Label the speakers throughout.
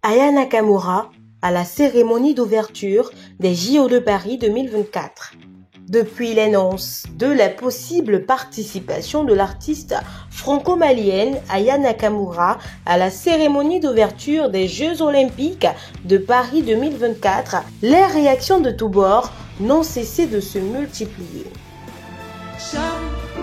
Speaker 1: Aya Nakamura à la cérémonie d'ouverture des JO de Paris 2024. Depuis l'annonce de la possible participation de l'artiste franco-malienne Aya Nakamura à la cérémonie d'ouverture des Jeux Olympiques de Paris 2024, les réactions de tous bords n'ont cessé de se multiplier.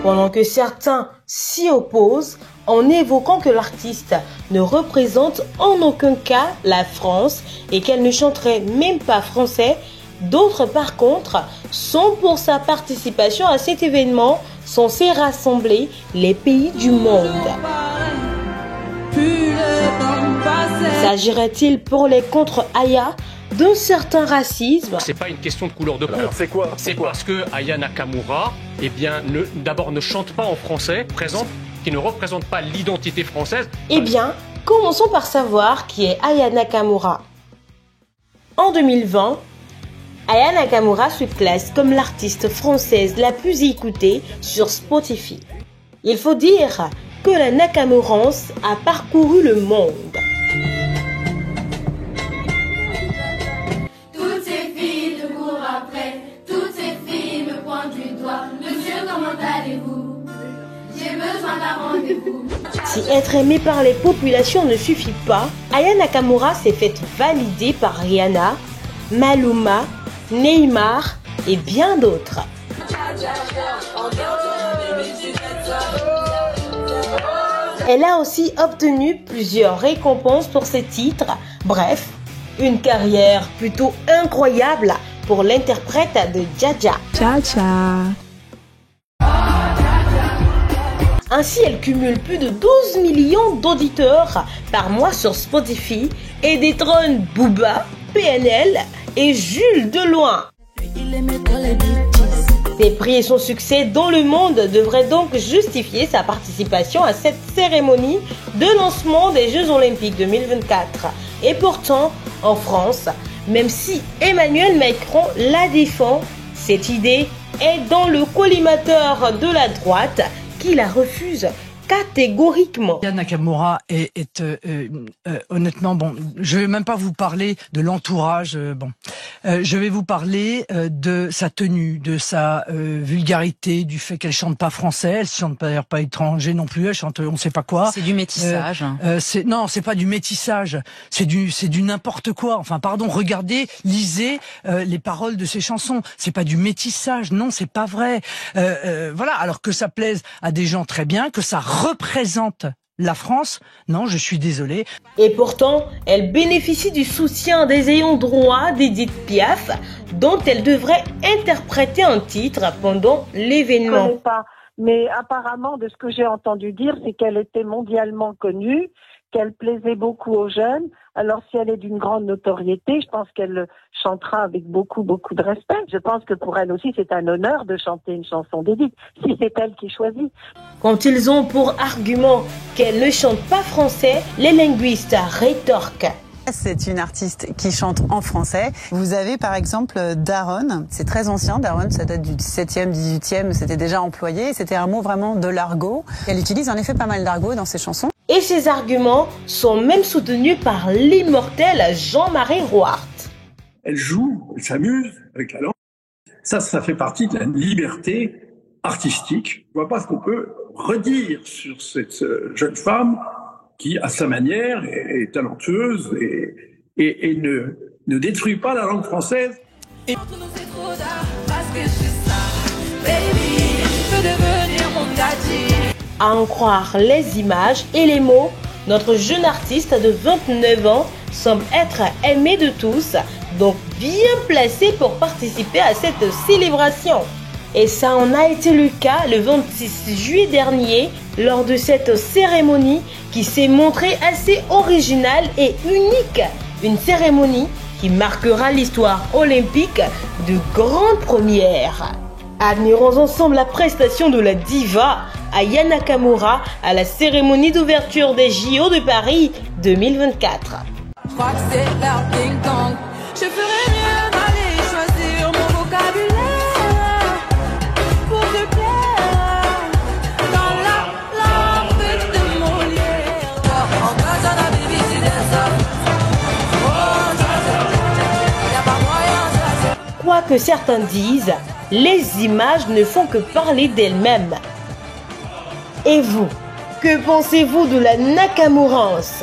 Speaker 1: Pendant que certains s'y opposent en évoquant que l'artiste ne représente en aucun cas la France et qu'elle ne chanterait même pas français, d'autres par contre sont pour sa participation à cet événement censé rassembler les pays du monde. S'agirait-il pour les contre Aya d'un certain racisme?
Speaker 2: C'est pas une question de couleur de peau.
Speaker 3: Alors c'est quoi?
Speaker 2: C'est parce que Aya Nakamura, eh bien, d'abord ne chante pas en français, qui ne représente pas l'identité française.
Speaker 1: Eh bien, commençons par savoir qui est Aya Nakamura. En 2020, Aya Nakamura se classe comme l'artiste française la plus écoutée sur Spotify. Il faut dire que la Nakamurance a parcouru le monde.
Speaker 4: Toutes ces filles te courent après, toutes ces filles me pointent du doigt. Monsieur, comment allez-vous? J'ai besoin d'un rendez-vous.
Speaker 1: Si être aimé par les populations ne suffit pas, Aya Nakamura s'est faite valider par Rihanna, Maluma, Neymar et bien d'autres. Elle a aussi obtenu plusieurs récompenses pour ses titres. Bref, une carrière plutôt incroyable pour l'interprète de Dja. Ainsi, elle cumule plus de 12 millions d'auditeurs par mois sur Spotify et détrône Booba, PNL et Jules de loin. Ses prix et son succès dans le monde devraient donc justifier sa participation à cette cérémonie de lancement des Jeux Olympiques 2024. Et pourtant, en France, même si Emmanuel Macron la défend, cette idée est dans le collimateur de la droite qui la refuse catégoriquement.
Speaker 5: Aya Nakamura est honnêtement, bon, je vais même pas vous parler de l'entourage, je vais vous parler de sa tenue, de sa vulgarité, du fait qu'elle chante pas français, elle chante d'ailleurs pas étranger non plus, elle chante on sait pas quoi.
Speaker 6: C'est du métissage.
Speaker 5: Non, c'est pas du métissage, c'est du n'importe quoi. Enfin, pardon, regardez, lisez les paroles de ses chansons. C'est pas du métissage, non, c'est pas vrai. Voilà, alors que ça plaise à des gens très bien, que ça représente la France, non, je suis désolé.
Speaker 1: Et pourtant, elle bénéficie du soutien des ayants droit d'Edith Piaf, dont elle devrait interpréter un titre pendant l'événement.
Speaker 7: Je connais pas, mais apparemment, de ce que j'ai entendu dire, c'est qu'elle était mondialement connue, qu'elle plaisait beaucoup aux jeunes. Alors, si elle est d'une grande notoriété, je pense qu'elle chantera avec beaucoup de respect. Je pense que pour elle aussi, c'est un honneur de chanter une chanson d'Edith, si c'est elle qui choisit.
Speaker 1: Quand ils ont pour argument qu'elle ne chante pas français, les linguistes rétorquent.
Speaker 6: C'est une artiste qui chante en français. Vous avez par exemple Daronne, c'est très ancien, Daronne, ça date du 17e, 18e, c'était déjà employé, c'était un mot vraiment de l'argot. Elle utilise en effet pas mal d'argot dans ses chansons.
Speaker 1: Et ces arguments sont même soutenus par l'immortel Jean-Marie Rouart.
Speaker 3: Elle joue, elle s'amuse avec la langue. Ça fait partie de la liberté artistique. Je vois pas ce qu'on peut redire sur cette jeune femme qui, à sa manière, est talentueuse et ne détruit pas la langue française.
Speaker 1: À en croire les images et les mots, notre jeune artiste de 29 ans semble être aimé de tous, donc bien placé pour participer à cette célébration. Et ça en a été le cas le 26 juillet dernier, lors de cette cérémonie qui s'est montrée assez originale et unique. Une cérémonie qui marquera l'histoire olympique de grandes premières. Admirons ensemble la prestation de la diva Aya Nakamura à la cérémonie d'ouverture des JO de Paris 2024.
Speaker 4: Je crois que c'est leur ding-dong. Je ferais mieux d'aller choisir mon vocabulaire pour te plaire dans la langue de Molière.
Speaker 1: Quoi que certains disent, les images ne font que parler d'elles-mêmes. Et vous, que pensez-vous de la Nakamurance ?